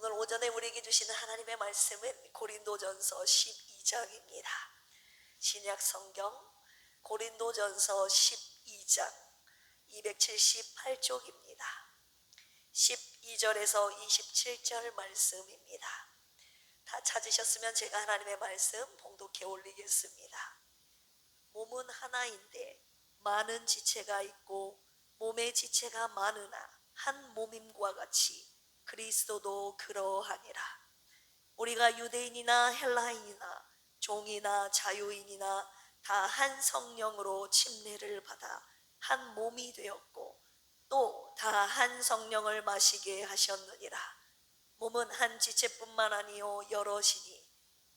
오늘 오전에 우리에게 주시는 하나님의 말씀은 고린도전서 12장입니다. 신약 성경 고린도전서 12장 278쪽입니다. 12절에서 27절 말씀입니다. 다 찾으셨으면 제가 하나님의 말씀 봉독해 올리겠습니다. 몸은 하나인데 많은 지체가 있고 몸의 지체가 많으나 한 몸임과 같이 그리스도도 그러하니라. 우리가 유대인이나 헬라인이나 종이나 자유인이나 다 한 성령으로 침례를 받아 한 몸이 되었고 또 다 한 성령을 마시게 하셨느니라. 몸은 한 지체뿐만 아니요 여럿이니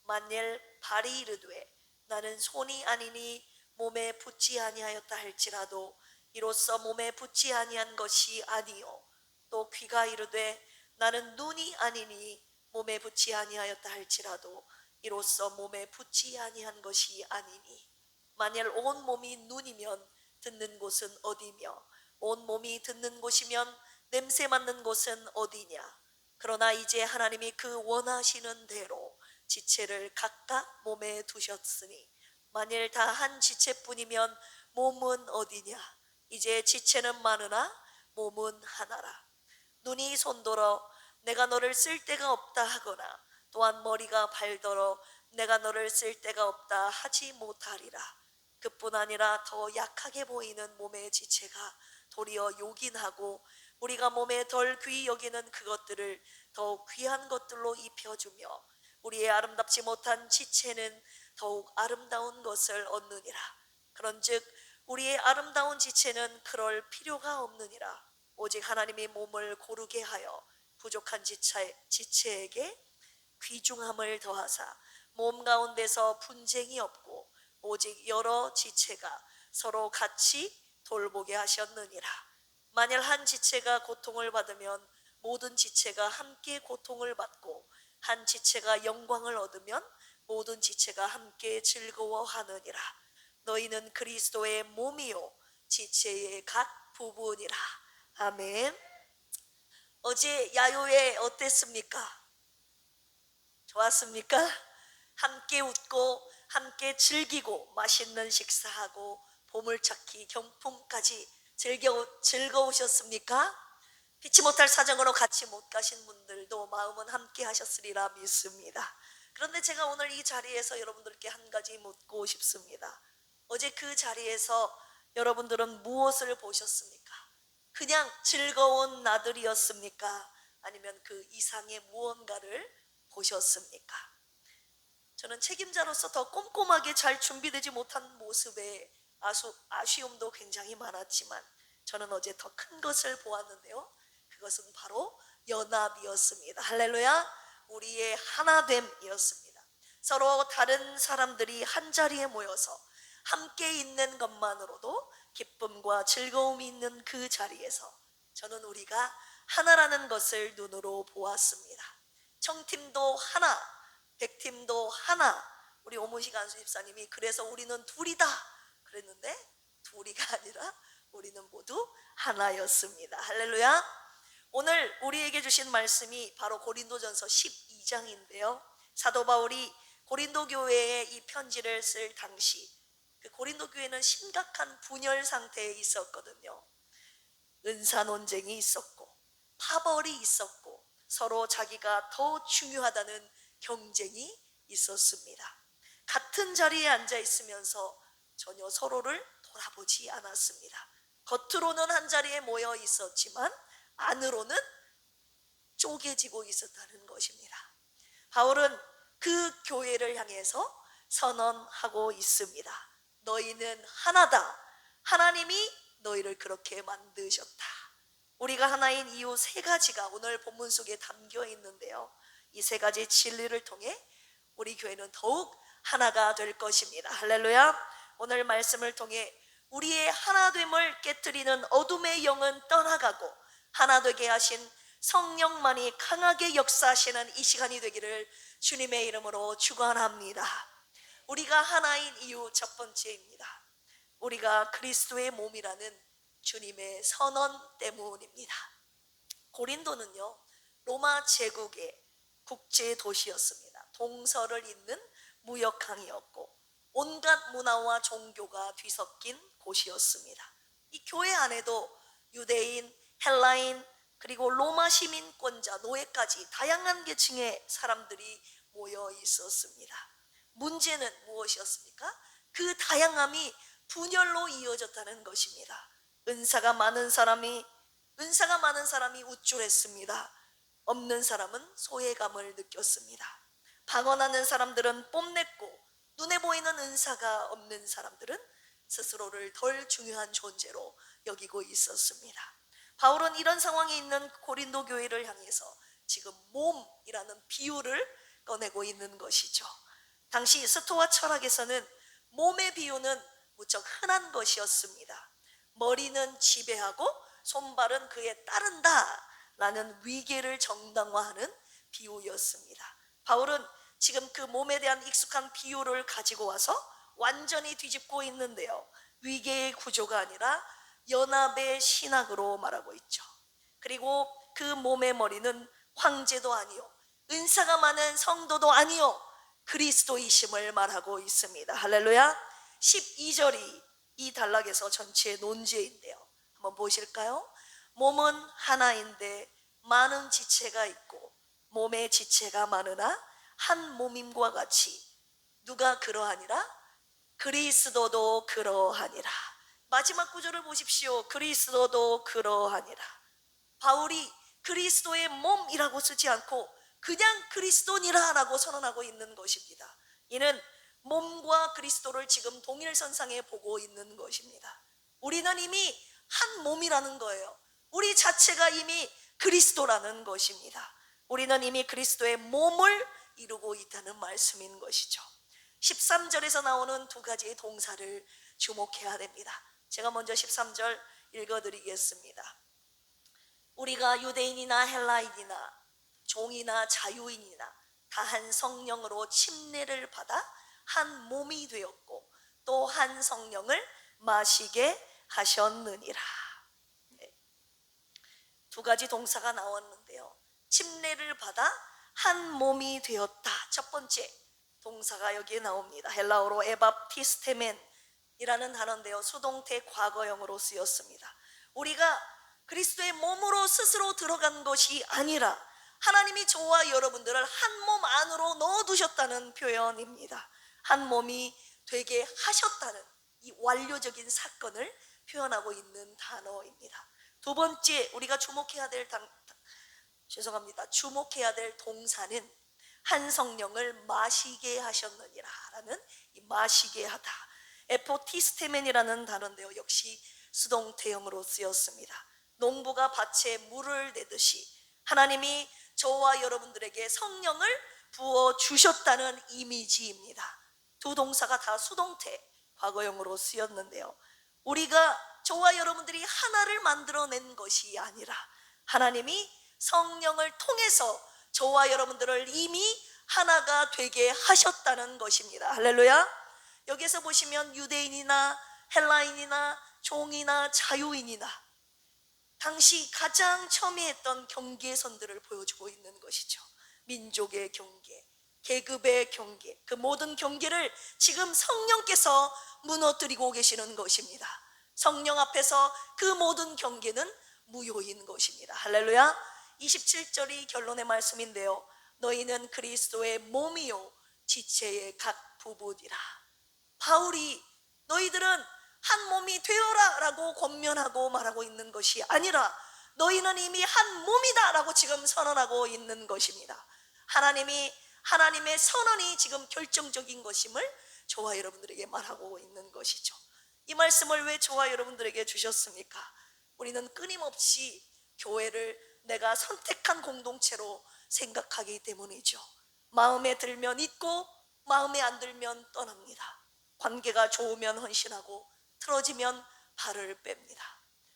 만일 발이 이르되 나는 손이 아니니 몸에 붙지 아니하였다 할지라도 이로써 몸에 붙지 아니한 것이 아니요 또 귀가 이르되 나는 눈이 아니니 몸에 붙지 아니하였다 할지라도 이로써 몸에 붙지 아니한 것이 아니니 만일 온 몸이 눈이면 듣는 곳은 어디며 온 몸이 듣는 곳이면 냄새 맡는 곳은 어디냐. 그러나 이제 하나님이 그 원하시는 대로 지체를 각각 몸에 두셨으니 만일 다 한 지체뿐이면 몸은 어디냐. 이제 지체는 많으나 몸은 하나라. 눈이 손더러 내가 너를 쓸 데가 없다 하거나 또한 머리가 발더러 내가 너를 쓸 데가 없다 하지 못하리라. 그뿐 아니라 더 약하게 보이는 몸의 지체가 도리어 요긴하고 우리가 몸에 덜 귀히 여기는 그것들을 더욱 귀한 것들로 입혀주며 우리의 아름답지 못한 지체는 더욱 아름다운 것을 얻느니라. 그런즉 우리의 아름다운 지체는 그럴 필요가 없느니라. 오직 하나님이 몸을 고르게 하여 부족한 지체에게 귀중함을 더하사 몸 가운데서 분쟁이 없고 오직 여러 지체가 서로 같이 돌보게 하셨느니라. 만일 한 지체가 고통을 받으면 모든 지체가 함께 고통을 받고 한 지체가 영광을 얻으면 모든 지체가 함께 즐거워하느니라. 너희는 그리스도의 몸이요 지체의 각 부분이라. 아멘. 어제 야유회 어땠습니까? 좋았습니까? 함께 웃고 함께 즐기고 맛있는 식사하고 보물찾기 경품까지 즐거우셨습니까? 피치 못할 사정으로 같이 못 가신 분들도 마음은 함께 하셨으리라 믿습니다. 그런데 제가 오늘 이 자리에서 여러분들께 한 가지 묻고 싶습니다. 어제 그 자리에서 여러분들은 무엇을 보셨습니까? 그냥 즐거운 나들이었습니까? 아니면 그 이상의 무언가를 보셨습니까? 저는 책임자로서 더 꼼꼼하게 잘 준비되지 못한 모습에 아쉬움도 굉장히 많았지만 저는 어제 더 큰 것을 보았는데요. 그것은 바로 연합이었습니다. 할렐루야. 우리의 하나됨이었습니다. 서로 다른 사람들이 한자리에 모여서 함께 있는 것만으로도 기쁨과 즐거움이 있는 그 자리에서 저는 우리가 하나라는 것을 눈으로 보았습니다. 청팀도 하나, 백팀도 하나. 우리 오문식 안수 집사님이 그래서 우리는 둘이다 그랬는데 둘이가 아니라 우리는 모두 하나였습니다. 할렐루야. 오늘 우리에게 주신 말씀이 바로 고린도전서 12장인데요 사도 바울이 고린도 교회에 이 편지를 쓸 당시 그 고린도 교회는 심각한 분열 상태에 있었거든요. 은사 논쟁이 있었고 파벌이 있었고 서로 자기가 더 중요하다는 경쟁이 있었습니다. 같은 자리에 앉아 있으면서 전혀 서로를 돌아보지 않았습니다. 겉으로는 한 자리에 모여 있었지만 안으로는 쪼개지고 있었다는 것입니다. 바울은 그 교회를 향해서 선언하고 있습니다. 너희는 하나다. 하나님이 너희를 그렇게 만드셨다. 우리가 하나인 이유 세 가지가 오늘 본문 속에 담겨 있는데요. 이 세 가지 진리를 통해 우리 교회는 더욱 하나가 될 것입니다. 할렐루야. 오늘 말씀을 통해 우리의 하나됨을 깨뜨리는 어둠의 영은 떠나가고 하나 되게 하신 성령만이 강하게 역사하시는 이 시간이 되기를 주님의 이름으로 축원합니다. 우리가 하나인 이유 첫 번째입니다. 우리가 그리스도의 몸이라는 주님의 선언 때문입니다. 고린도는요 로마 제국의 국제 도시였습니다. 동서를 잇는 무역항이었고 온갖 문화와 종교가 뒤섞인 곳이었습니다. 이 교회 안에도 유대인, 헬라인, 그리고 로마 시민권자, 노예까지 다양한 계층의 사람들이 모여 있었습니다. 문제는 무엇이었습니까? 그 다양함이 분열로 이어졌다는 것입니다. 은사가 많은 사람이 우쭐했습니다. 없는 사람은 소외감을 느꼈습니다. 방언하는 사람들은 뽐냈고 눈에 보이는 은사가 없는 사람들은 스스로를 덜 중요한 존재로 여기고 있었습니다. 바울은 이런 상황에 있는 고린도 교회를 향해서 지금 몸이라는 비유를 꺼내고 있는 것이죠. 당시 스토아 철학에서는 몸의 비유는 무척 흔한 것이었습니다. 머리는 지배하고 손발은 그에 따른다 라는 위계를 정당화하는 비유였습니다. 바울은 지금 그 몸에 대한 익숙한 비유를 가지고 와서 완전히 뒤집고 있는데요, 위계의 구조가 아니라 연합의 신학으로 말하고 있죠. 그리고 그 몸의 머리는 황제도 아니요 은사가 많은 성도도 아니요 그리스도이심을 말하고 있습니다. 할렐루야. 12절이 이 단락에서 전체의 논제인데요, 한번 보실까요? 몸은 하나인데 많은 지체가 있고 몸의 지체가 많으나 한 몸임과 같이 누가 그러하니라? 그리스도도 그러하니라. 마지막 구절을 보십시오. 그리스도도 그러하니라. 바울이 그리스도의 몸이라고 쓰지 않고 그냥 그리스도니라라고 선언하고 있는 것입니다. 이는 몸과 그리스도를 지금 동일선상에 보고 있는 것입니다. 우리는 이미 한 몸이라는 거예요. 우리 자체가 이미 그리스도라는 것입니다. 우리는 이미 그리스도의 몸을 이루고 있다는 말씀인 것이죠. 13절에서 나오는 두 가지의 동사를 주목해야 됩니다. 제가 먼저 13절 읽어드리겠습니다. 우리가 유대인이나 헬라인이나 종이나 자유인이나 다 한 성령으로 침례를 받아 한 몸이 되었고 또 한 성령을 마시게 하셨느니라. 네. 두 가지 동사가 나왔는데요, 침례를 받아 한 몸이 되었다. 첫 번째 동사가 여기에 나옵니다. 헬라어로 에바프티스테멘이라는 단어인데요, 수동태 과거형으로 쓰였습니다. 우리가 그리스도의 몸으로 스스로 들어간 것이 아니라 하나님이 저와 여러분들을 한 몸 안으로 넣어두셨다는 표현입니다. 한 몸이 되게 하셨다는 이 완료적인 사건을 표현하고 있는 단어입니다. 두 번째 우리가 주목해야 될 동사는 한 성령을 마시게 하셨느니라 라는 이 마시게 하다, 에포티스테멘이라는 단어인데요, 역시 수동태형으로 쓰였습니다. 농부가 밭에 물을 내듯이 하나님이 저와 여러분들에게 성령을 부어주셨다는 이미지입니다. 두 동사가 다 수동태 과거형으로 쓰였는데요, 우리가 저와 여러분들이 하나를 만들어낸 것이 아니라 하나님이 성령을 통해서 저와 여러분들을 이미 하나가 되게 하셨다는 것입니다. 할렐루야. 여기서 보시면 유대인이나 헬라인이나 종이나 자유인이나 당시 가장 첨예했던 경계선들을 보여주고 있는 것이죠. 민족의 경계, 계급의 경계, 그 모든 경계를 지금 성령께서 무너뜨리고 계시는 것입니다. 성령 앞에서 그 모든 경계는 무효인 것입니다. 할렐루야. 27절이 결론의 말씀인데요, 너희는 그리스도의 몸이요 지체의 각 부분이라. 바울이 너희들은 한 몸이 되어라 라고 권면하고 말하고 있는 것이 아니라 너희는 이미 한 몸이다 라고 지금 선언하고 있는 것입니다. 하나님의 선언이 지금 결정적인 것임을 저와 여러분들에게 말하고 있는 것이죠. 이 말씀을 왜 저와 여러분들에게 주셨습니까? 우리는 끊임없이 교회를 내가 선택한 공동체로 생각하기 때문이죠. 마음에 들면 있고 마음에 안 들면 떠납니다. 관계가 좋으면 헌신하고 틀어지면 발을 뺍니다.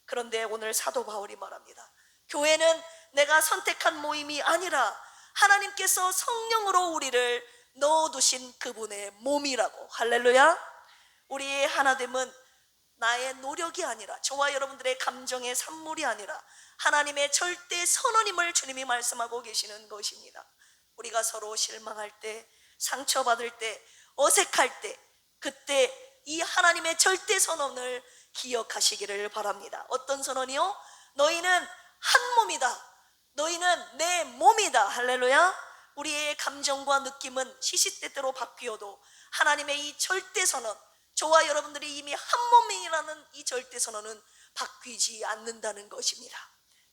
그런데 오늘 사도 바울이 말합니다. 교회는 내가 선택한 모임이 아니라 하나님께서 성령으로 우리를 넣어두신 그분의 몸이라고. 할렐루야. 우리의 하나됨은 나의 노력이 아니라 저와 여러분들의 감정의 산물이 아니라 하나님의 절대 선언임을 주님이 말씀하고 계시는 것입니다. 우리가 서로 실망할 때, 상처받을 때, 어색할 때, 그때 이 하나님의 절대 선언을 기억하시기를 바랍니다. 어떤 선언이요? 너희는 한 몸이다. 너희는 내 몸이다. 할렐루야. 우리의 감정과 느낌은 시시때때로 바뀌어도 하나님의 이 절대 선언, 저와 여러분들이 이미 한 몸이라는 이 절대 선언은 바뀌지 않는다는 것입니다.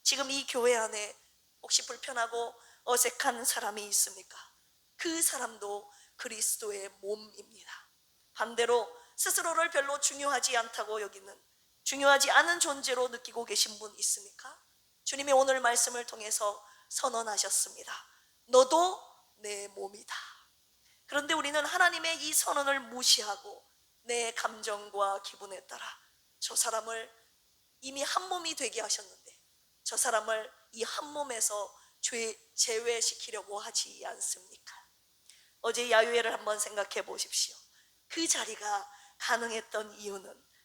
지금 이 교회 안에 혹시 불편하고 어색한 사람이 있습니까? 그 사람도 그리스도의 몸입니다. 반대로 스스로를 별로 중요하지 않다고 여기는, 중요하지 않은 존재로 느끼고 계신 분 있습니까? 주님이 오늘 말씀을 통해서 선언하셨습니다. 너도 내 몸이다. 그런데 우리는 하나님의 이 선언을 무시하고 내 감정과 기분에 따라 저 사람을 이미 한 몸이 되게 하셨는데 저 사람을 이 한 몸에서 제외시키려고 하지 않습니까? 어제 야유회를 한번 생각해 보십시오. 그 자리가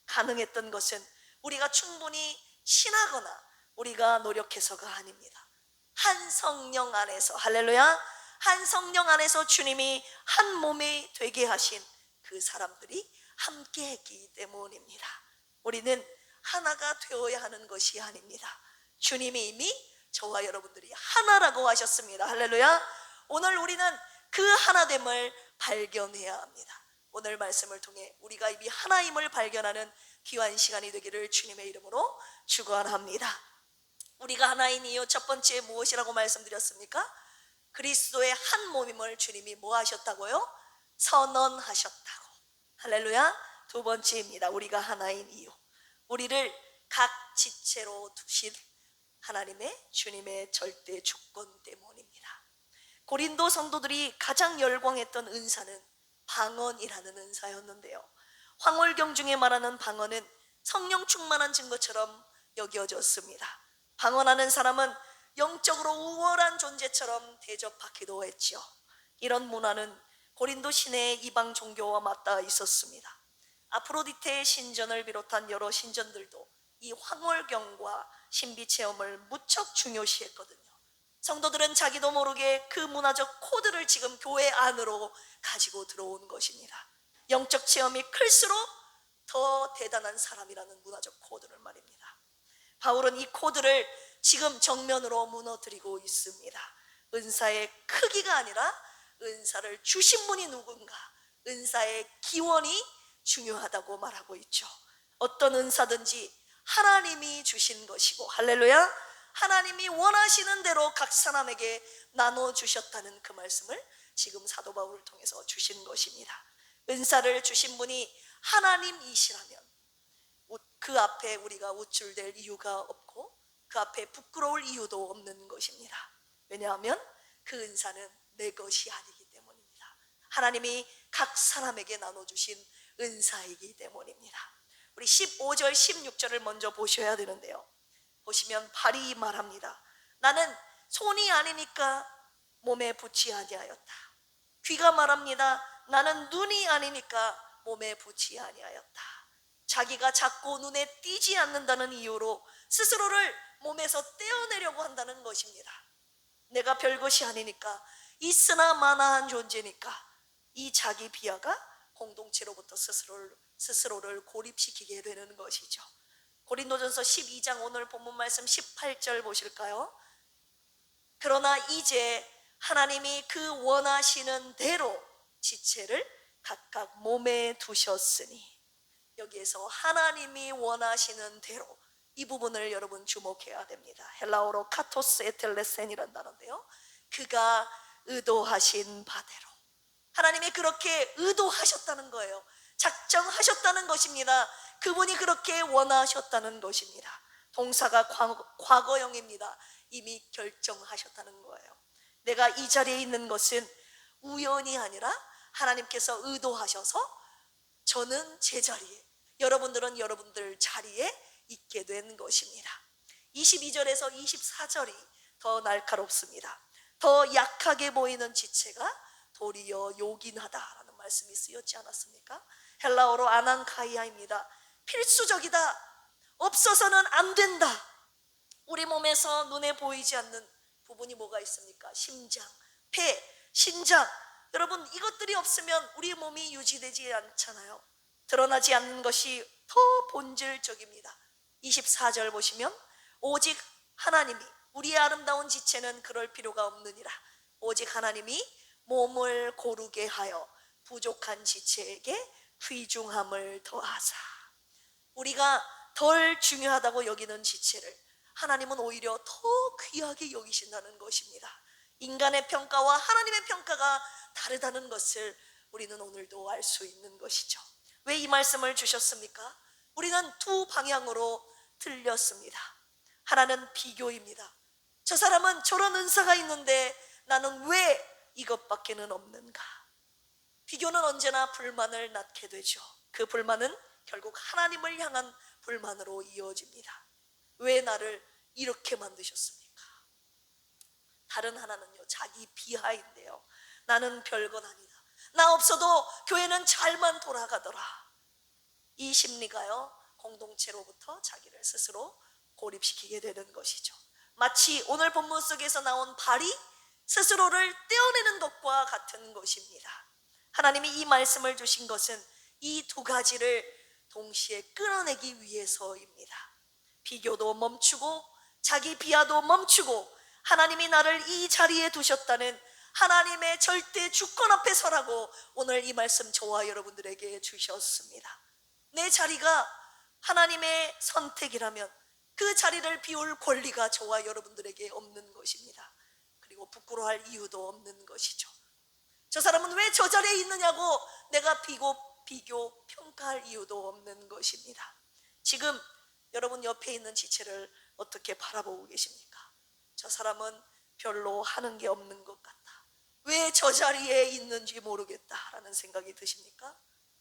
가능했던 것은 우리가 충분히 신하거나 우리가 노력해서가 아닙니다. 한 성령 안에서, 할렐루야, 한 성령 안에서 주님이 한 몸이 되게 하신 그 사람들이 함께 했기 때문입니다. 우리는 하나가 되어야 하는 것이 아닙니다. 주님이 이미 저와 여러분들이 하나라고 하셨습니다. 할렐루야. 오늘 우리는 그 하나됨을 발견해야 합니다. 오늘 말씀을 통해 우리가 이미 하나임을 발견하는 귀한 시간이 되기를 주님의 이름으로 축원합니다. 우리가 하나인 이유 첫 번째 무엇이라고 말씀드렸습니까? 그리스도의 한 몸임을 주님이 뭐 하셨다고요? 선언하셨다고. 할렐루야. 두 번째입니다. 우리가 하나인 이유, 우리를 각 지체로 두신 하나님의 주님의 절대 주권 때문입니다. 고린도 성도들이 가장 열광했던 은사는 방언이라는 은사였는데요, 황홀경 중에 말하는 방언은 성령 충만한 증거처럼 여겨졌습니다. 방언하는 사람은 영적으로 우월한 존재처럼 대접받기도 했죠. 이런 문화는 고린도 시내의 이방 종교와 맞닿아 있었습니다. 아프로디테의 신전을 비롯한 여러 신전들도 이 황홀경과 신비체험을 무척 중요시했거든요. 성도들은 자기도 모르게 그 문화적 코드를 지금 교회 안으로 가지고 들어온 것입니다. 영적 체험이 클수록 더 대단한 사람이라는 문화적 코드를 말입니다. 바울은 이 코드를 지금 정면으로 무너뜨리고 있습니다. 은사의 크기가 아니라 은사를 주신 분이 누군가, 은사의 기원이 중요하다고 말하고 있죠. 어떤 은사든지 하나님이 주신 것이고, 할렐루야, 하나님이 원하시는 대로 각 사람에게 나눠주셨다는 그 말씀을 지금 사도 바울을 통해서 주신 것입니다. 은사를 주신 분이 하나님이시라면 그 앞에 우리가 우쭐댈 이유가 없고 그 앞에 부끄러울 이유도 없는 것입니다. 왜냐하면 그 은사는 내 것이 아니기 때문입니다. 하나님이 각 사람에게 나눠주신 은사이기 때문입니다. 우리 15절 16절을 먼저 보셔야 되는데요, 보시면 발이 말합니다. 나는 손이 아니니까 몸에 붙지 아니하였다. 귀가 말합니다. 나는 눈이 아니니까 몸에 붙지 아니하였다. 자기가 작고 눈에 띄지 않는다는 이유로 스스로를 몸에서 떼어내려고 한다는 것입니다. 내가 별것이 아니니까, 있으나 마나한 존재니까 이 자기 비하가 공동체로부터 스스로를 고립시키게 되는 것이죠. 고린도전서 12장 오늘 본문 말씀 18절 보실까요? 그러나 이제 하나님이 그 원하시는 대로 지체를 각각 몸에 두셨으니, 여기에서 하나님이 원하시는 대로, 이 부분을 여러분 주목해야 됩니다. 헬라어로 카토스 에텔레센이라는 단어인데요, 그가 의도하신 바대로, 하나님이 그렇게 의도하셨다는 거예요. 작정하셨다는 것입니다. 그분이 그렇게 원하셨다는 것입니다. 동사가 과거형입니다. 이미 결정하셨다는 거예요. 내가 이 자리에 있는 것은 우연이 아니라 하나님께서 의도하셔서 저는 제 자리에, 여러분들은 여러분들 자리에 있게 된 것입니다. 22절에서 24절이 더 날카롭습니다. 더 약하게 보이는 지체가 도리어 요긴하다라는 말씀이 쓰였지 않았습니까? 헬라어로 아난카이아입니다. 필수적이다, 없어서는 안 된다. 우리 몸에서 눈에 보이지 않는 부분이 뭐가 있습니까? 심장, 폐, 신장. 여러분, 이것들이 없으면 우리 몸이 유지되지 않잖아요. 드러나지 않는 것이 더 본질적입니다. 24절 보시면 오직 하나님이, 우리의 아름다운 지체는 그럴 필요가 없느니라. 오직 하나님이 몸을 고르게 하여 부족한 지체에게 귀중함을 더하사. 우리가 덜 중요하다고 여기는 지체를 하나님은 오히려 더 귀하게 여기신다는 것입니다. 인간의 평가와 하나님의 평가가 다르다는 것을 우리는 오늘도 알 수 있는 것이죠. 왜 이 말씀을 주셨습니까? 우리는 두 방향으로 틀렸습니다. 하나는 비교입니다. 저 사람은 저런 은사가 있는데 나는 왜 이것밖에는 없는가? 비교는 언제나 불만을 낳게 되죠. 그 불만은 결국 하나님을 향한 불만으로 이어집니다. 왜 나를 이렇게 만드셨습니까? 다른 하나는요, 자기 비하인데요. 나는 별것 아니다. 나 없어도 교회는 잘만 돌아가더라. 이 심리가요, 공동체로부터 자기를 스스로 고립시키게 되는 것이죠. 마치 오늘 본문 속에서 나온 발이 스스로를 떼어내는 것과 같은 것입니다. 하나님이 이 말씀을 주신 것은 이 두 가지를 동시에 끌어내기 위해서입니다. 비교도 멈추고 자기 비하도 멈추고 하나님이 나를 이 자리에 두셨다는 하나님의 절대 주권 앞에 서라고 오늘 이 말씀 저와 여러분들에게 주셨습니다. 내 자리가 하나님의 선택이라면 그 자리를 비울 권리가 저와 여러분들에게 없는 것입니다. 그리고 부끄러워할 이유도 없는 것이죠. 저 사람은 왜 저 자리에 있느냐고 내가 비교, 평가할 이유도 없는 것입니다. 지금 여러분 옆에 있는 지체를 어떻게 바라보고 계십니까? 저 사람은 별로 하는 게 없는 것 같다. 왜 저 자리에 있는지 모르겠다라는 생각이 드십니까?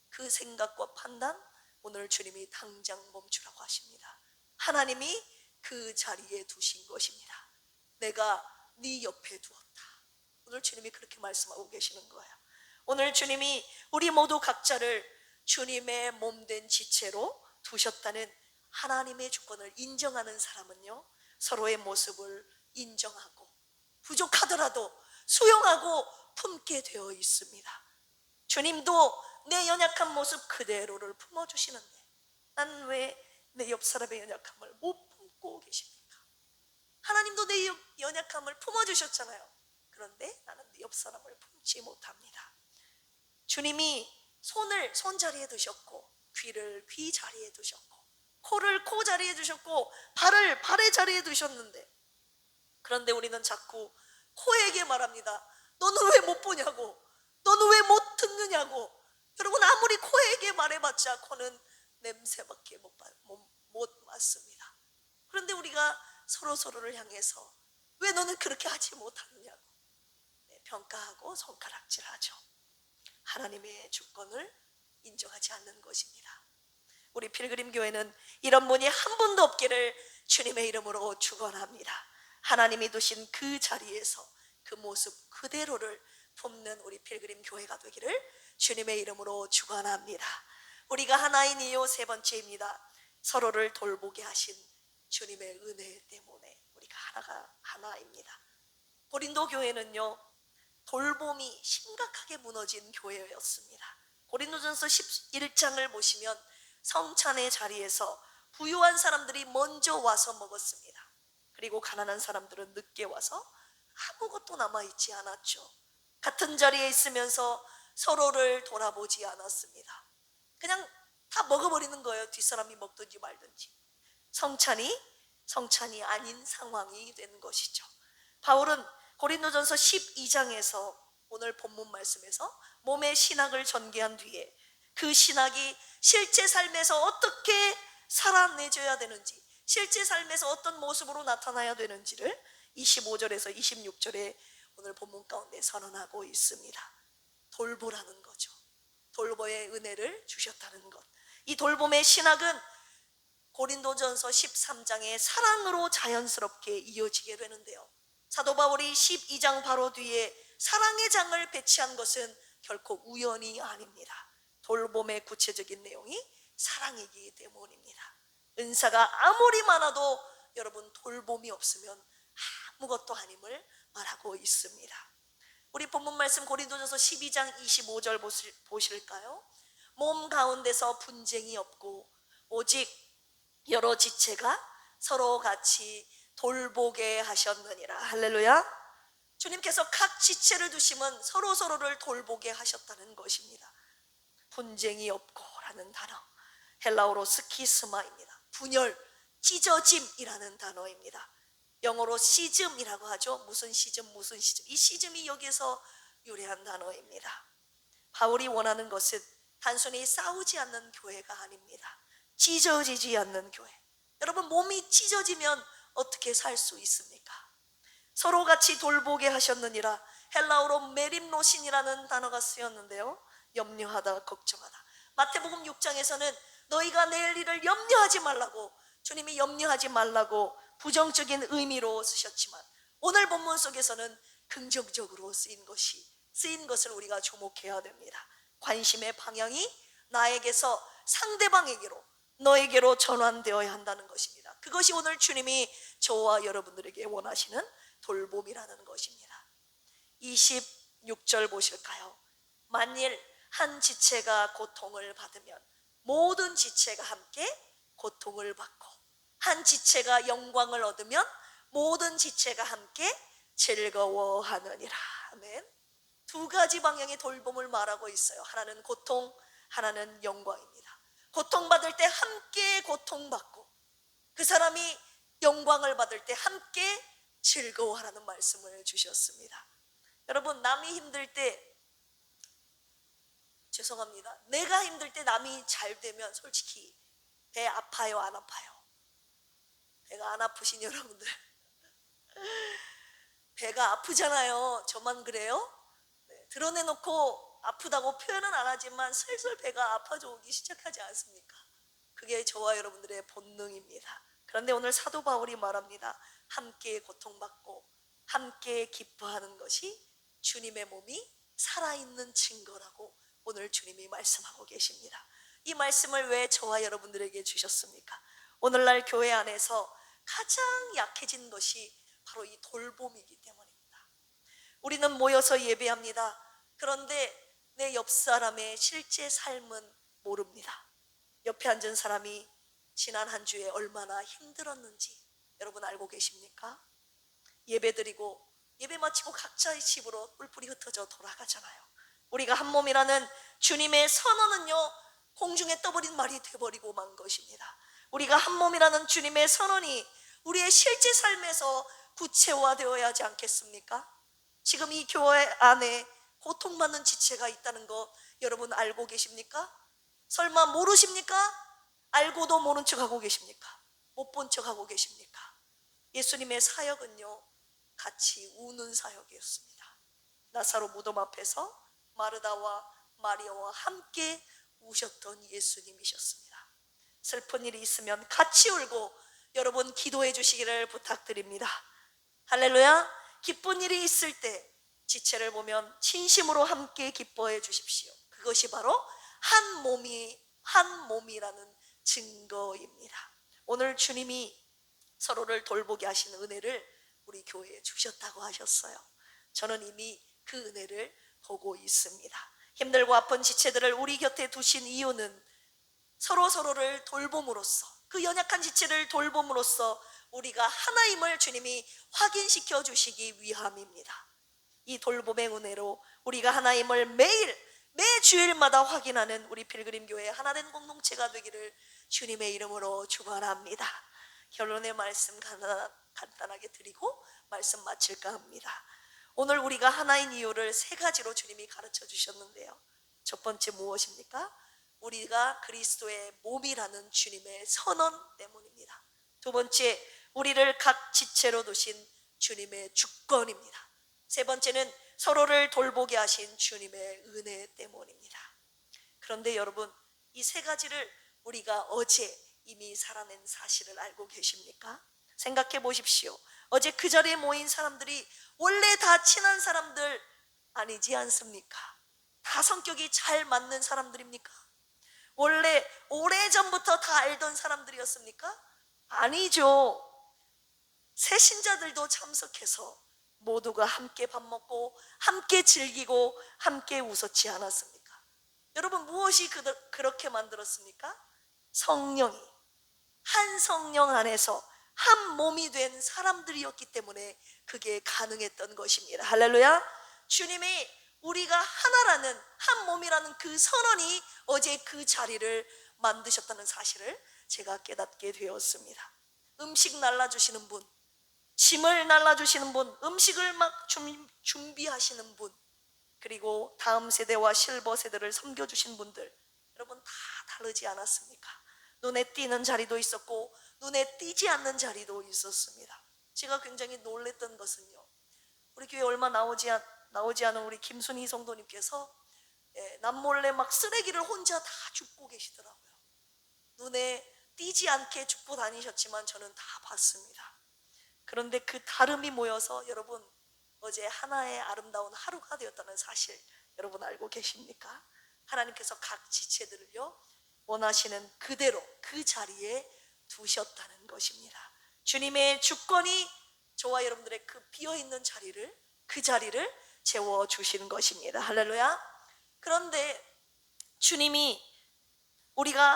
그 생각과 판단, 오늘 주님이 당장 멈추라고 하십니다. 하나님이 그 자리에 두신 것입니다. 내가 네 옆에 두었다. 오늘 주님이 그렇게 말씀하고 계시는 거예요. 오늘 주님이 우리 모두 각자를 주님의 몸된 지체로 두셨다는 하나님의 주권을 인정하는 사람은요, 서로의 모습을 인정하고 부족하더라도 수용하고 품게 되어 있습니다. 주님도 내 연약한 모습 그대로를 품어주시는데 난 왜 내 옆 사람의 연약함을 못 품고 계십니까? 하나님도 내 연약함을 품어주셨잖아요. 그런데 나는 내 옆 사람을 품지 못합니다. 주님이 손을 손자리에 두셨고 귀를 귀 자리에 두셨고 코를 코 자리에 두셨고 발을 발의 자리에 두셨는데, 그런데 우리는 자꾸 코에게 말합니다. 너는 왜 못 보냐고, 너는 왜 못 듣느냐고. 여러분, 아무리 코에게 말해봤자 코는 냄새밖에 못 맡습니다. 그런데 우리가 서로를 향해서 왜 너는 그렇게 하지 못하느냐고 평가하고 손가락질하죠. 하나님의 주권을 인정하지 않는 것입니다. 우리 필그림 교회는 이런 분이 한 분도 없기를 주님의 이름으로 축원합니다. 하나님이 두신 그 자리에서 그 모습 그대로를 품는 우리 필그림 교회가 되기를 주님의 이름으로 축원합니다. 우리가 하나인 이유 세 번째입니다. 서로를 돌보게 하신 주님의 은혜 때문에 우리가 하나입니다. 고린도 교회는요, 돌봄이 심각하게 무너진 교회였습니다. 고린도전서 11장을 보시면 성찬의 자리에서 부유한 사람들이 먼저 와서 먹었습니다. 그리고 가난한 사람들은 늦게 와서 아무것도 남아있지 않았죠. 같은 자리에 있으면서 서로를 돌아보지 않았습니다. 그냥 다 먹어버리는 거예요. 뒷사람이 먹든지 말든지. 성찬이 아닌 상황이 된 것이죠. 바울은 고린도전서 12장에서 오늘 본문 말씀에서 몸의 신학을 전개한 뒤에 그 신학이 실제 삶에서 어떻게 살아내줘야 되는지, 실제 삶에서 어떤 모습으로 나타나야 되는지를 25절에서 26절에 오늘 본문 가운데 선언하고 있습니다. 돌보라는 거죠. 돌보의 은혜를 주셨다는 것. 이 돌봄의 신학은 고린도전서 13장의 사랑으로 자연스럽게 이어지게 되는데요, 사도 바울이 12장 바로 뒤에 사랑의 장을 배치한 것은 결코 우연이 아닙니다. 돌봄의 구체적인 내용이 사랑이기 때문입니다. 은사가 아무리 많아도 여러분 돌봄이 없으면 아무것도 아님을 말하고 있습니다. 우리 본문 말씀 고린도전서 12장 25절 보실까요? 몸 가운데서 분쟁이 없고 오직 여러 지체가 서로 같이 돌보게 하셨느니라. 할렐루야. 주님께서 각 지체를 두시면 서로를 돌보게 하셨다는 것입니다. 분쟁이 없고 라는 단어, 헬라어로 스키스마입니다. 분열, 찢어짐이라는 단어입니다. 영어로 시즘이라고 하죠. 무슨 시즘 무슨 시즘, 이 시즘이 여기서 유래한 단어입니다. 바울이 원하는 것은 단순히 싸우지 않는 교회가 아닙니다. 찢어지지 않는 교회. 여러분, 몸이 찢어지면 어떻게 살 수 있습니까? 서로 같이 돌보게 하셨느니라. 헬라어로 메림노신이라는 단어가 쓰였는데요, 염려하다, 걱정하다. 마태복음 6장에서는 너희가 내일 일을 염려하지 말라고, 주님이 염려하지 말라고 부정적인 의미로 쓰셨지만, 오늘 본문 속에서는 긍정적으로 쓰인 것을 우리가 주목해야 됩니다. 관심의 방향이 나에게서 상대방에게로, 너에게로 전환되어야 한다는 것입니다. 그것이 오늘 주님이 저와 여러분들에게 원하시는 돌봄이라는 것입니다. 26절 보실까요? 만일 한 지체가 고통을 받으면 모든 지체가 함께 고통을 받고, 한 지체가 영광을 얻으면 모든 지체가 함께 즐거워하느니라. 아멘. 두 가지 방향의 돌봄을 말하고 있어요. 하나는 고통, 하나는 영광입니다. 고통받을 때 함께 고통받고, 그 사람이 영광을 받을 때 함께 즐거워하라는 말씀을 주셨습니다. 여러분, 남이 힘들 때, 죄송합니다, 내가 힘들 때 남이 잘 되면 솔직히 배 아파요, 안 아파요? 배가 안 아프신 여러분들, 배가 아프잖아요. 저만 그래요? 네, 드러내놓고 아프다고 표현은 안 하지만 슬슬 배가 아파져 오기 시작하지 않습니까? 그게 저와 여러분들의 본능입니다. 그런데 오늘 사도 바울이 말합니다. 함께 고통받고 함께 기뻐하는 것이 주님의 몸이 살아있는 증거라고 오늘 주님이 말씀하고 계십니다. 이 말씀을 왜 저와 여러분들에게 주셨습니까? 오늘날 교회 안에서 가장 약해진 것이 바로 이 돌봄이기 때문입니다. 우리는 모여서 예배합니다. 그런데 내 옆 사람의 실제 삶은 모릅니다. 옆에 앉은 사람이 지난 한 주에 얼마나 힘들었는지 여러분 알고 계십니까? 예배드리고 예배 마치고 각자의 집으로 뿔뿔이 흩어져 돌아가잖아요. 우리가 한 몸이라는 주님의 선언은요, 공중에 떠버린 말이 되어버리고 만 것입니다. 우리가 한 몸이라는 주님의 선언이 우리의 실제 삶에서 구체화되어야 하지 않겠습니까? 지금 이 교회 안에 고통받는 지체가 있다는 거 여러분 알고 계십니까? 설마 모르십니까? 알고도 모른 척하고 계십니까? 못 본 척하고 계십니까? 예수님의 사역은요, 같이 우는 사역이었습니다. 나사로 무덤 앞에서 마르다와 마리아와 함께 우셨던 예수님이셨습니다. 슬픈 일이 있으면 같이 울고 여러분 기도해 주시기를 부탁드립니다. 할렐루야. 기쁜 일이 있을 때 지체를 보면 진심으로 함께 기뻐해 주십시오. 그것이 바로 한 몸이라는 증거입니다. 오늘 주님이 서로를 돌보게 하시는 은혜를 우리 교회에 주셨다고 하셨어요. 저는 이미 그 은혜를 보고 있습니다. 힘들고 아픈 지체들을 우리 곁에 두신 이유는 서로를 돌봄으로써, 그 연약한 지체를 돌봄으로써 우리가 하나임을 주님이 확인시켜 주시기 위함입니다. 이 돌봄의 은혜로 우리가 하나임을 매 주일마다 확인하는 우리 필그림교회 하나된 공동체가 되기를 주님의 이름으로 축원합니다. 결론의 말씀 간단하게 드리고 말씀 마칠까 합니다. 오늘 우리가 하나인 이유를 세 가지로 주님이 가르쳐 주셨는데요, 첫 번째 무엇입니까? 우리가 그리스도의 몸이라는 주님의 선언 때문입니다. 두 번째, 우리를 각 지체로 두신 주님의 주권입니다. 세 번째는 서로를 돌보게 하신 주님의 은혜 때문입니다. 그런데 여러분, 이 세 가지를 우리가 어제 이미 살아낸 사실을 알고 계십니까? 생각해 보십시오. 어제 그 자리에 모인 사람들이 원래 다 친한 사람들 아니지 않습니까? 다 성격이 잘 맞는 사람들입니까? 원래 오래전부터 다 알던 사람들이었습니까? 아니죠. 새신자들도 참석해서 모두가 함께 밥 먹고 함께 즐기고 함께 웃었지 않았습니까? 여러분, 무엇이 그렇게 만들었습니까? 성령이, 한 성령 안에서 한 몸이 된 사람들이었기 때문에 그게 가능했던 것입니다. 할렐루야. 주님이 우리가 하나라는, 한 몸이라는 그 선언이 어제 그 자리를 만드셨다는 사실을 제가 깨닫게 되었습니다. 음식 날라주시는 분, 짐을 날라주시는 분, 음식을 막 준비하시는 분, 그리고 다음 세대와 실버 세대를 섬겨주신 분들, 여러분 다 다르지 않았습니까? 눈에 띄는 자리도 있었고 눈에 띄지 않는 자리도 있었습니다. 제가 굉장히 놀랬던 것은요, 우리 교회 얼마 나오지 않은 우리 김순희 성도님께서 남몰래 막 쓰레기를 혼자 다 줍고 계시더라고요. 눈에 띄지 않게 줍고 다니셨지만 저는 다 봤습니다. 그런데 그 다름이 모여서 여러분 어제 하나의 아름다운 하루가 되었다는 사실 여러분 알고 계십니까? 하나님께서 각 지체들을요 원하시는 그대로 그 자리에 두셨다는 것입니다. 주님의 주권이 저와 여러분들의 그 비어있는 자리를, 그 자리를 채워주시는 것입니다. 할렐루야. 그런데 주님이, 우리가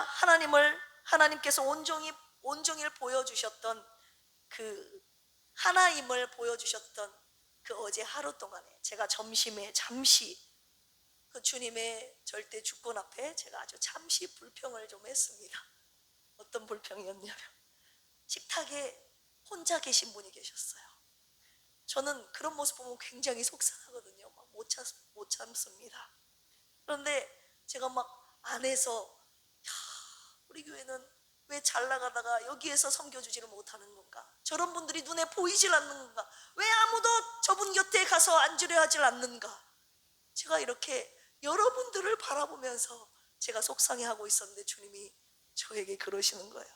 하나님께서 온종일 보여주셨던 그 하나임을 보여주셨던 그 어제 하루 동안에 제가 점심에 잠시 그 주님의 절대 주권 앞에 제가 아주 잠시 불평을 좀 했습니다. 어떤 불평이었냐면, 식탁에 혼자 계신 분이 계셨어요. 저는 그런 모습 보면 굉장히 속상하거든요. 막 못 참습니다. 그런데 제가 막 안에서, 우리 교회는 왜 잘 나가다가 여기에서 섬겨주지를 못하는 건가? 저런 분들이 눈에 보이질 않는 건가? 왜 아무도 저분 곁에 가서 앉으려 하질 않는가? 제가 이렇게 여러분들을 바라보면서 제가 속상해하고 있었는데 주님이 저에게 그러시는 거예요.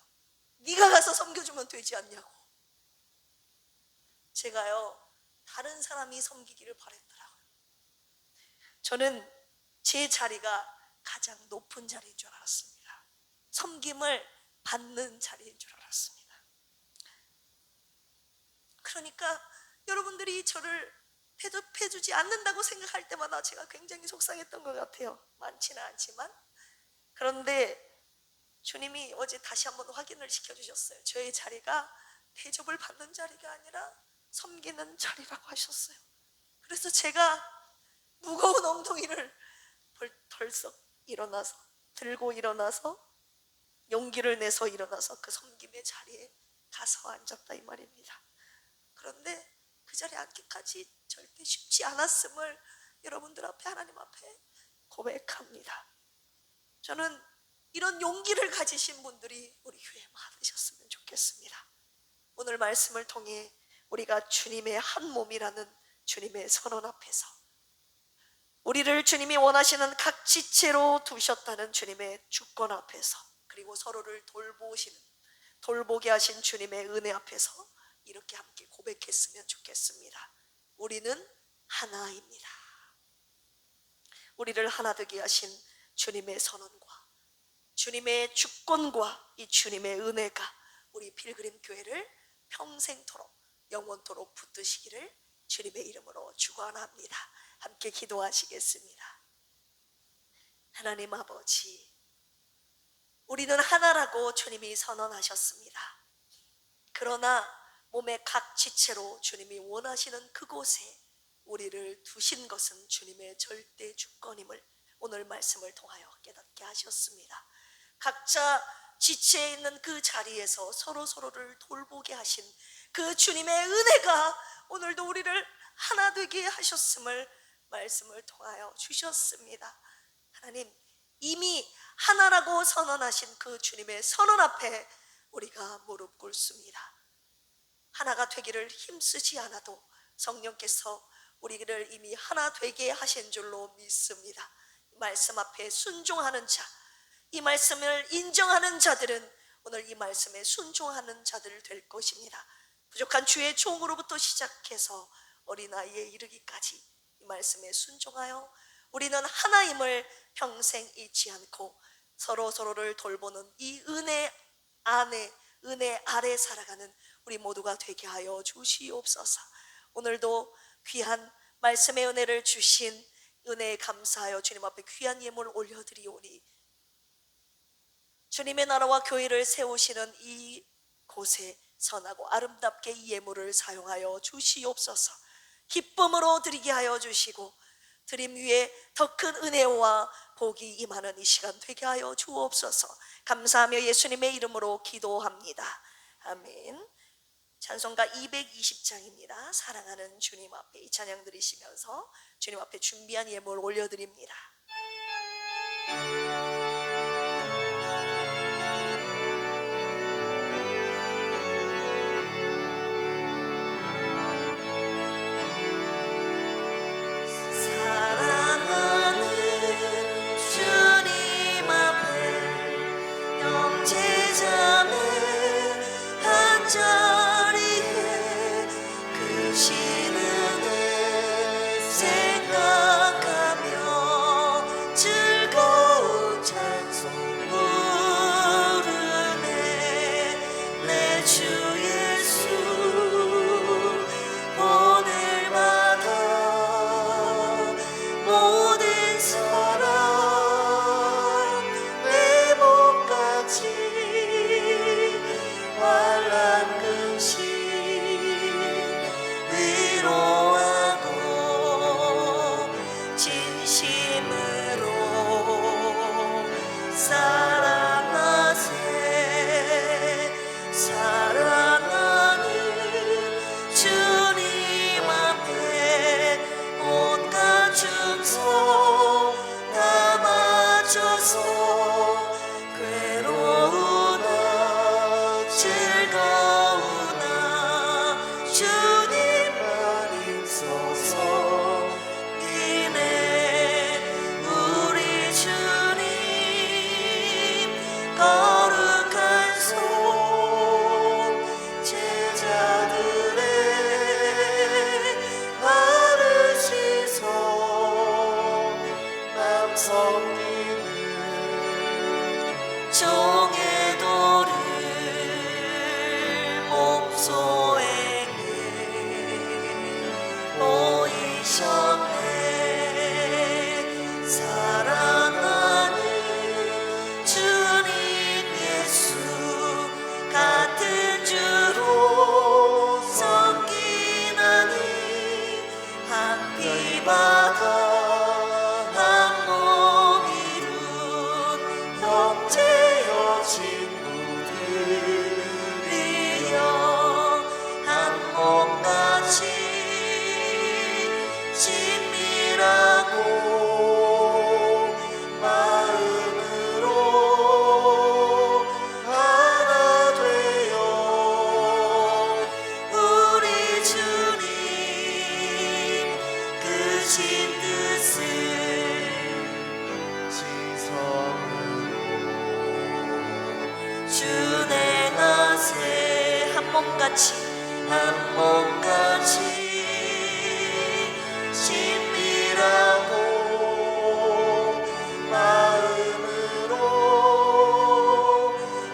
네가 가서 섬겨주면 되지 않냐고. 제가요 다른 사람이 섬기기를 바랬더라고요. 저는 제 자리가 가장 높은 자리인 줄 알았습니다. 섬김을 받는 자리인 줄 알았습니다. 그러니까 여러분들이 저를 대접해주지 않는다고 생각할 때마다 제가 굉장히 속상했던 것 같아요. 많지는 않지만. 그런데 주님이 어제 다시 한번 확인을 시켜주셨어요. 저의 자리가 대접을 받는 자리가 아니라 섬기는 자리라고 하셨어요. 그래서 제가 무거운 엉덩이를 덜썩 들고 일어나서 용기를 내서 일어나서 그 섬김의 자리에 가서 앉았다 이 말입니다. 그런데 그 자리에 앉기까지 절대 쉽지 않았음을 여러분들 앞에, 하나님 앞에 고백합니다. 저는 이런 용기를 가지신 분들이 우리 교회에 많으셨으면 좋겠습니다. 오늘 말씀을 통해 우리가 주님의 한 몸이라는 주님의 선언 앞에서, 우리를 주님이 원하시는 각 지체로 두셨다는 주님의 주권 앞에서, 그리고 서로를 돌보게 하신 주님의 은혜 앞에서 이렇게 함께 고백했으면 좋겠습니다. 우리는 하나입니다. 우리를 하나 되게 하신 주님의 선언과 주님의 주권과 이 주님의 은혜가 우리 필그림 교회를 평생토록 영원토록 붙드시기를 주님의 이름으로 축원합니다. 함께 기도하시겠습니다. 하나님 아버지, 우리는 하나라고 주님이 선언하셨습니다. 그러나 몸의 각 지체로 주님이 원하시는 그곳에 우리를 두신 것은 주님의 절대 주권임을 오늘 말씀을 통하여 깨닫게 하셨습니다. 각자 지체에 있는 그 자리에서 서로를 돌보게 하신 그 주님의 은혜가 오늘도 우리를 하나 되게 하셨음을 말씀을 통하여 주셨습니다. 하나님, 이미 하나라고 선언하신 그 주님의 선언 앞에 우리가 무릎 꿇습니다. 하나가 되기를 힘쓰지 않아도 성령께서 우리를 이미 하나 되게 하신 줄로 믿습니다. 말씀 앞에 순종하는 자, 이 말씀을 인정하는 자들은 오늘 이 말씀에 순종하는 자들 될 것입니다. 부족한 주의 종으로부터 시작해서 어린아이에 이르기까지 이 말씀에 순종하여 우리는 하나임을 평생 잊지 않고 서로를 돌보는 이 은혜 안에, 은혜 아래 살아가는 우리 모두가 되게 하여 주시옵소서. 오늘도 귀한 말씀의 은혜를 주신 은혜에 감사하여 주님 앞에 귀한 예물을 올려드리오니 주님의 나라와 교회를 세우시는 이 곳에 선하고 아름답게 이 예물을 사용하여 주시옵소서. 기쁨으로 드리게 하여 주시고 드림 위에 더 큰 은혜와 복이 임하는 이 시간 되게 하여 주옵소서. 감사하며 예수님의 이름으로 기도합니다. 아멘. 찬송가 220장입니다. 사랑하는 주님 앞에 이 찬양 드리시면서 주님 앞에 준비한 예물 올려드립니다. 한 몸같이 친밀하고 마음으로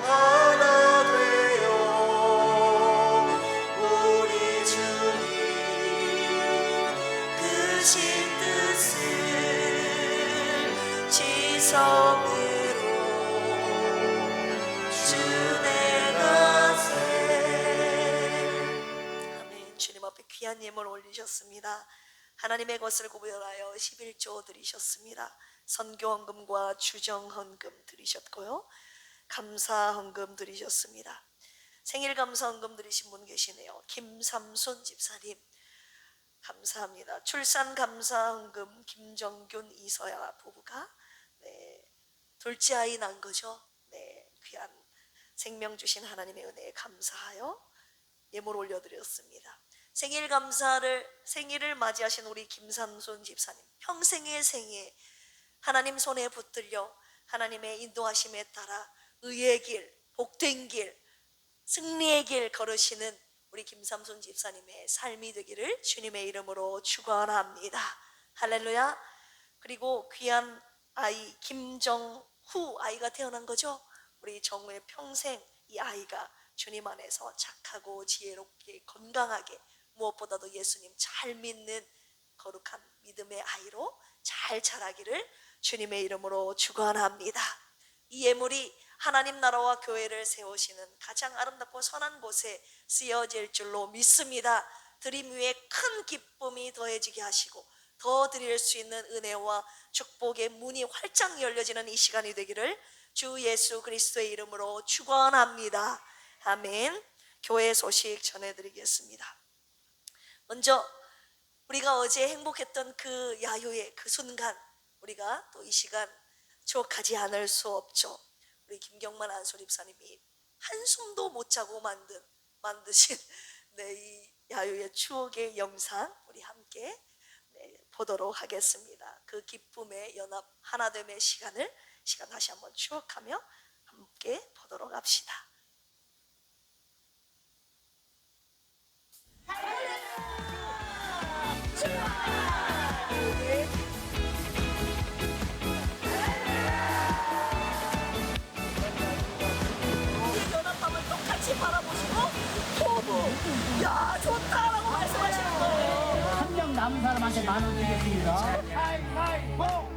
하나 되어 우리 주님 크신 뜻을 지성으로 귀한 예물 올리셨습니다. 하나님의 것을 구별하여 11조 드리셨습니다. 선교헌금과 주정헌금 드리셨고요, 감사헌금 드리셨습니다. 생일 감사헌금 드리신 분 계시네요. 김삼순 집사님 감사합니다. 출산 감사헌금 김정균 이서야 부부가 둘째 아이 난 거죠. 귀한 생명 주신 하나님의 은혜에 감사하여 예물 올려드렸습니다. 생일을 맞이하신 우리 김삼손 집사님, 평생의 생에 하나님 손에 붙들려 하나님의 인도하심에 따라 의의 길, 복된 길, 승리의 길 걸으시는 우리 김삼손 집사님의 삶이 되기를 주님의 이름으로 축원합니다. 할렐루야. 그리고 귀한 아이 김정후 아이가 태어난 거죠. 우리 정우의 평생 이 아이가 주님 안에서 착하고 지혜롭게 건강하게 무엇보다도 예수님 잘 믿는 거룩한 믿음의 아이로 잘 자라기를 주님의 이름으로 축원합니다. 이 예물이 하나님 나라와 교회를 세우시는 가장 아름답고 선한 곳에 쓰여질 줄로 믿습니다. 드림 위에 큰 기쁨이 더해지게 하시고 더 드릴 수 있는 은혜와 축복의 문이 활짝 열려지는 이 시간이 되기를 주 예수 그리스도의 이름으로 축원합니다. 아멘. 교회 소식 전해드리겠습니다. 먼저 우리가 어제 행복했던 그 야유의 그 순간, 우리가 또 이 시간 추억하지 않을 수 없죠. 우리 김경만 안소립사님이 한숨도 못 자고 만드신 이 야유의 추억의 영상 우리 함께 보도록 하겠습니다. 그 기쁨의 연합 하나됨의 시간 다시 한번 추억하며 함께 보도록 합시다. 연합함을 똑같이 바라보시고 호흡, 야 좋다라고 말씀하시는 거예요. 한 명 남은 사람한테 10,000원 드리겠습니다. 가위바위보!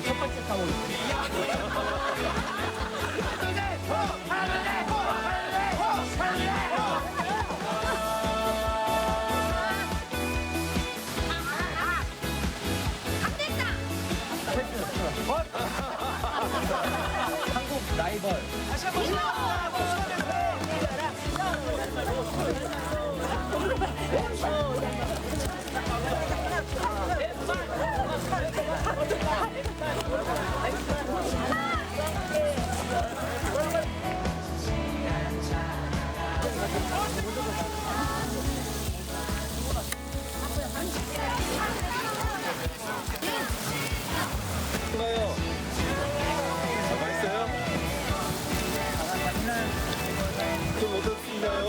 첫 번째 타올. 한국 라이벌. 좋아요. 맛있어요? 좀 어떻습니까요?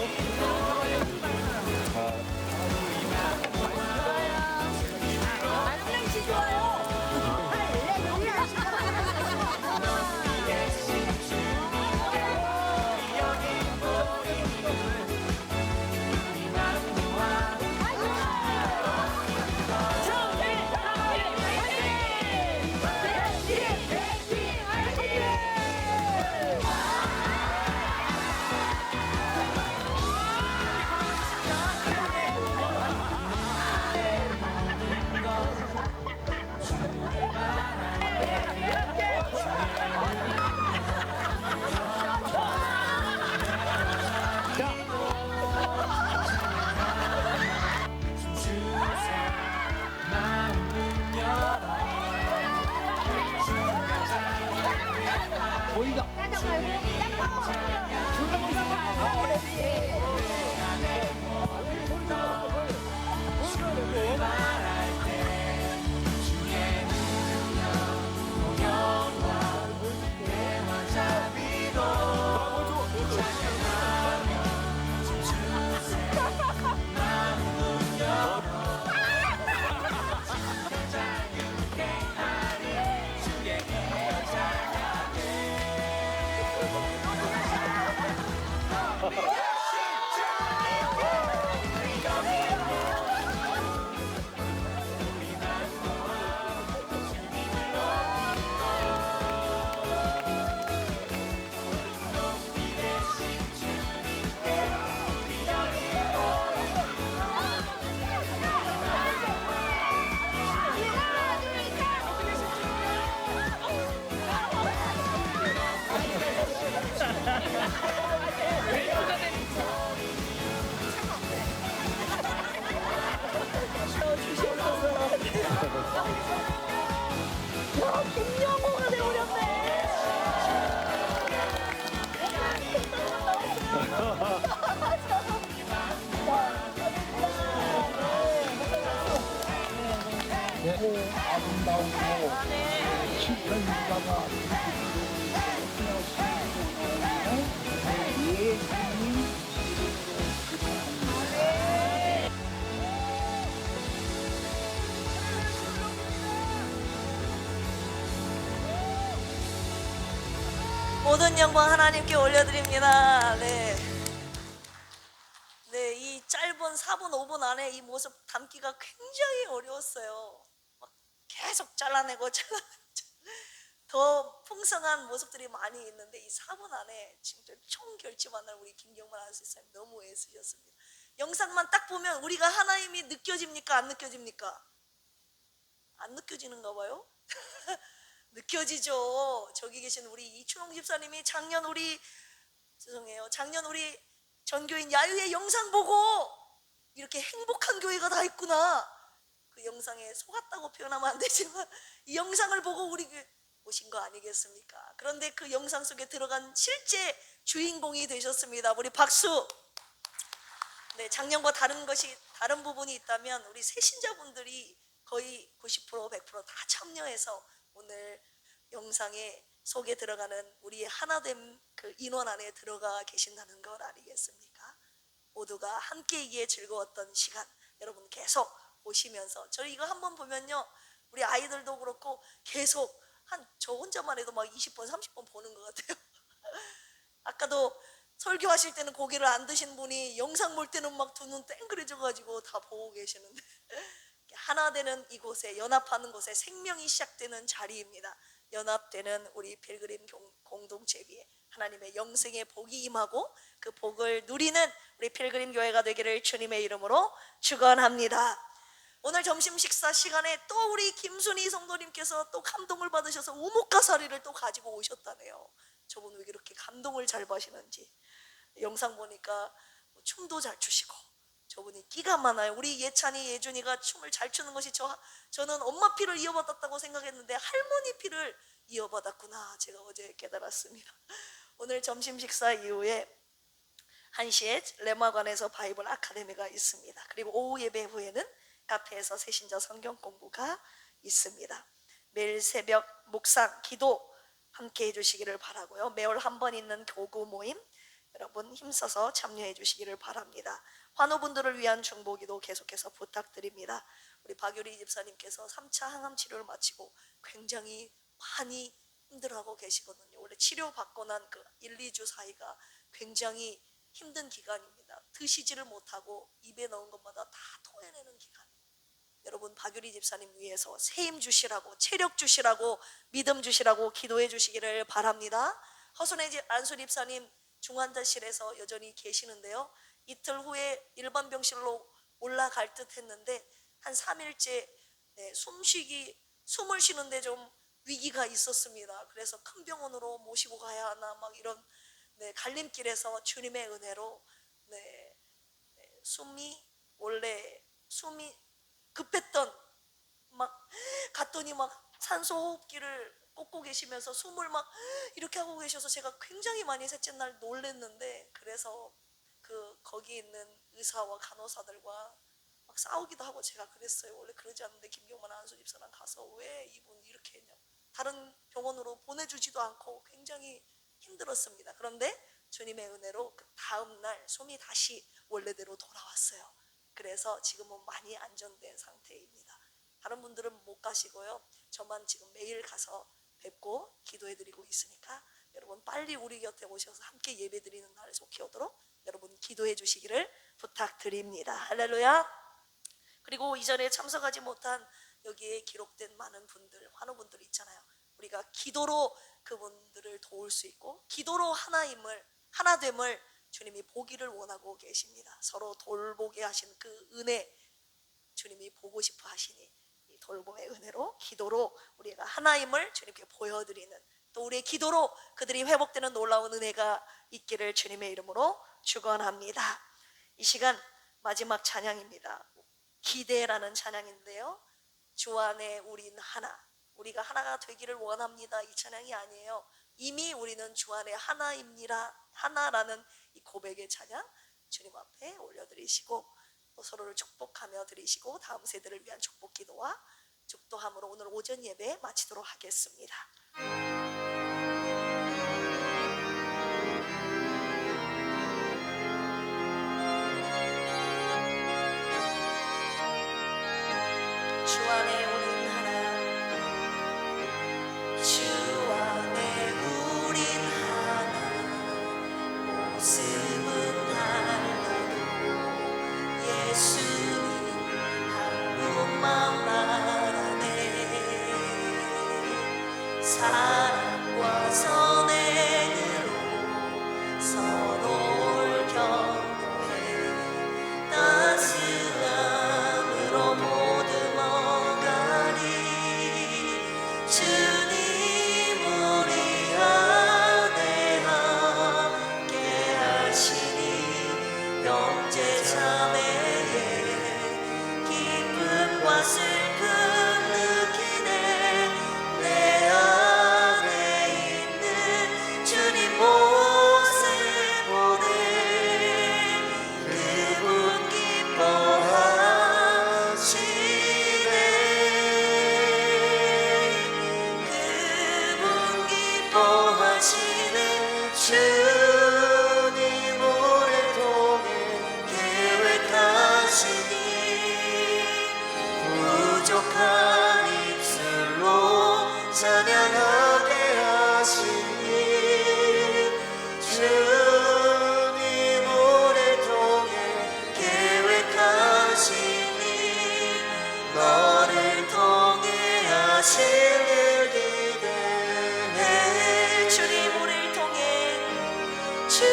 보이가. 아름다우고 칠pen 유가가 모든 영광 하나님께 올려드립니다. 네. 네, 이 짧은 4분, 5분 안에 이 모습 담기가 굉장히 어려웠어요. 막 계속 잘라내고 더 풍성한 모습들이 많이 있는데 이 4분 안에 진짜 총결집하는 우리 김경만 아나운서님 너무 애쓰셨습니다. 영상만 딱 보면 우리가 하나님이 느껴집니까? 안 느껴집니까? 안 느껴지는가 봐요? 느껴지죠. 저기 계신 우리 이춘홍 집사님이 작년 우리 전교인 야유의 영상 보고 이렇게 행복한 교회가 다 있구나. 그 영상에 속았다고 표현하면 안 되지만 이 영상을 보고 우리 오신 거 아니겠습니까? 그런데 그 영상 속에 들어간 실제 주인공이 되셨습니다. 우리 박수. 네, 작년과 다른 부분이 있다면 우리 새신자분들이 거의 90% 100%다 참여해서 오늘 영상에 속에 들어가는 우리 하나됨 그 인원 안에 들어가 계신다는 걸 아니겠습니까? 모두가 함께이기에 즐거웠던 시간 여러분 계속 보시면서 저희 이거 한번 보면요 우리 아이들도 그렇고 계속 저 혼자만 해도 막 20번 30번 보는 것 같아요. 아까도 설교하실 때는 고개를 안 드신 분이 영상 볼 때는 막 두 눈 땡그레져가지고 다 보고 계시는데 하나 되는 이곳에 연합하는 곳에 생명이 시작되는 자리입니다. 연합되는 우리 필그림 공동체 위에 하나님의 영생의 복이 임하고 그 복을 누리는 우리 필그림 교회가 되기를 주님의 이름으로 축원합니다. 오늘 점심 식사 시간에 또 우리 김순희 성도님께서 또 감동을 받으셔서 우뭇가사리를 또 가지고 오셨다네요. 저분 왜 그렇게 감동을 잘 받으시는지 영상 보니까 춤도 잘 추시고 저분이 끼가 많아요. 우리 예찬이 예준이가 춤을 잘 추는 것이 저는 엄마 피를 이어받았다고 생각했는데 할머니 피를 이어받았구나 제가 어제 깨달았습니다. 오늘 점심 식사 이후에 1시에 레마관에서 바이블 아카데미가 있습니다. 그리고 오후 예배 후에는 카페에서 새신자 성경 공부가 있습니다. 매일 새벽 묵상, 기도 함께 해주시기를 바라고요. 매월 한 번 있는 교구 모임 여러분 힘써서 참여해 주시기를 바랍니다. 환우분들을 위한 중보기도 계속해서 부탁드립니다. 우리 박유리 집사님께서 3차 항암 치료를 마치고 굉장히 많이 힘들어하고 계시거든요. 원래 치료받고 난 그 1, 2주 사이가 굉장히 힘든 기간입니다. 드시지를 못하고 입에 넣은 것마다 다 토해내는 기간. 여러분 박유리 집사님 위해서 세임 주시라고 체력 주시라고 믿음 주시라고 기도해 주시기를 바랍니다. 허순의 안수 집사님 중환자실에서 여전히 계시는데요. 이틀 후에 일반 병실로 올라갈 듯 했는데 한 3일째 숨을 쉬는데 좀 위기가 있었습니다. 그래서 큰 병원으로 모시고 가야 하나 막 이런 갈림길에서 주님의 은혜로 숨이 급했던 막 갔더니 막 산소 호흡기를 꽂고 계시면서 숨을 막 이렇게 하고 계셔서 제가 굉장히 많이 셋째 날 놀랬는데 그래서 거기 있는 의사와 간호사들과 막 싸우기도 하고 제가 그랬어요. 원래 그러지 않는데 김경만 안수 집사랑 가서 왜 이분 이렇게 했냐고 다른 병원으로 보내주지도 않고 굉장히 힘들었습니다. 그런데 주님의 은혜로 그 다음 날 숨이 다시 원래대로 돌아왔어요. 그래서 지금은 많이 안정된 상태입니다. 다른 분들은 못 가시고요. 저만 지금 매일 가서 뵙고 기도해드리고 있으니까 여러분 빨리 우리 곁에 오셔서 함께 예배드리는 날에 속히 오도록 여러분 기도해 주시기를 부탁드립니다. 할렐루야. 그리고 이전에 참석하지 못한 여기에 기록된 많은 분들 환우분들 있잖아요. 우리가 기도로 그분들을 도울 수 있고 기도로 하나됨을 주님이 보기를 원하고 계십니다. 서로 돌보게 하신 그 은혜 주님이 보고 싶어 하시니 이 돌봄의 은혜로 기도로 우리가 하나임을 주님께 보여드리는 또 우리의 기도로 그들이 회복되는 놀라운 은혜가 있기를 주님의 이름으로 축원합니다. 이 시간 마지막 찬양입니다. 기대라는 찬양인데요. 주 안에 우린 우리가 하나가 되기를 원합니다. 이 찬양이 아니에요. 이미 우리는 주 안에 하나입니다. 하나라는 이 고백의 찬양. 주님 앞에 올려드리시고 또 서로를 축복하며 드리시고 다음 세대를 위한 축복 기도와 축도함으로 오늘 오전 예배 마치도록 하겠습니다. 주 안에 우린 하나, 주 안에 우린 하나, 모습은 달라도 예수님 한 분만 말하네. 사랑과 선행으로 서로를 격려해 따스함으로 모두 먹으리. 주님 우리 안에 함께 하시니 형제 자매의 기쁨과 슬픔 느끼네. 내 안에 있는 주님 모습 보네. 그분 기뻐하시네. 그분 기뻐하시네. 주님 우리 통해 계획하시니 부족한 입술로 찬양하게 하시니 주님 우리 통해 계획하시니 너를 통해 하실 일 기대해. 주님 우리를 통해 주님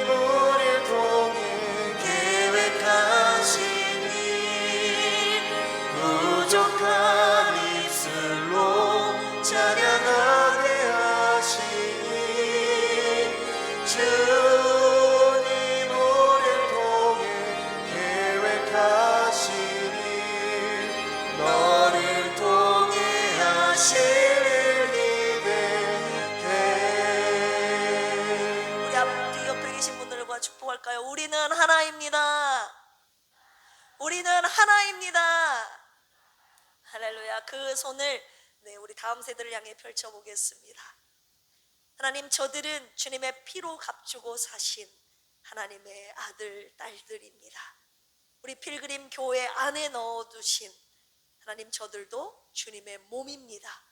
우리를 통해 계획하시니 부족한 입술로 찬양하게 하시니 주님 우리를 통해 계획하시니 너를 통해 하실 일 기대해. 우리 앞뒤 옆에 계신 분들과 축복할까요? 우리는 하나입니다. 우리는 하나입니다. 할렐루야. 그 손을 우리 다음 세대를 향해 펼쳐보겠습니다. 하나님, 저들은 주님의 피로 값주고 사신 하나님의 아들, 딸들입니다. 우리 필그림 교회 안에 넣어두신 하나님, 저들도 주님의 몸입니다.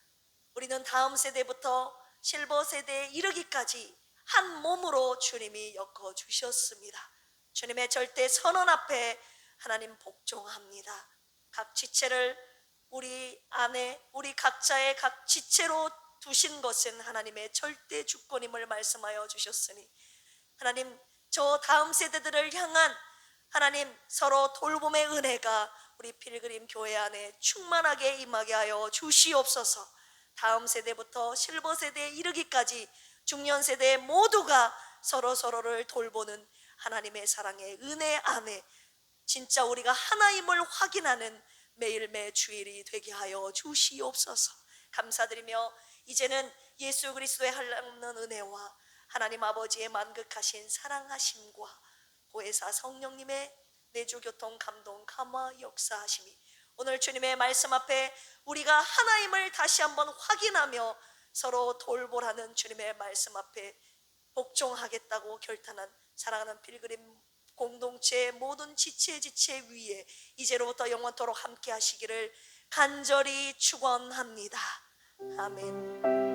우리는 다음 세대부터 실버 세대에 이르기까지 한 몸으로 주님이 엮어주셨습니다. 주님의 절대 선언 앞에 하나님 복종합니다. 각 지체를 우리 안에 우리 각자의 각 지체로 두신 것은 하나님의 절대 주권임을 말씀하여 주셨으니 하나님, 저 다음 세대들을 향한 하나님 서로 돌봄의 은혜가 우리 필그림 교회 안에 충만하게 임하게 하여 주시옵소서. 다음 세대부터 실버 세대에 이르기까지 중년 세대 모두가 서로를 돌보는 하나님의 사랑의 은혜 안에 진짜 우리가 하나임을 확인하는 매일매일 주일이 되게 하여 주시옵소서. 감사드리며 이제는 예수 그리스도의 한량없는 은혜와 하나님 아버지의 만극하신 사랑하심과 보혜사 성령님의 내주교통 감동 감화 역사하심이 오늘 주님의 말씀 앞에 우리가 하나임을 다시 한번 확인하며 서로 돌보라는 주님의 말씀 앞에 복종하겠다고 결단한 사랑하는 필그림 공동체의 모든 지체 위에 이제로부터 영원토록 함께 하시기를 간절히 축원합니다. 아멘.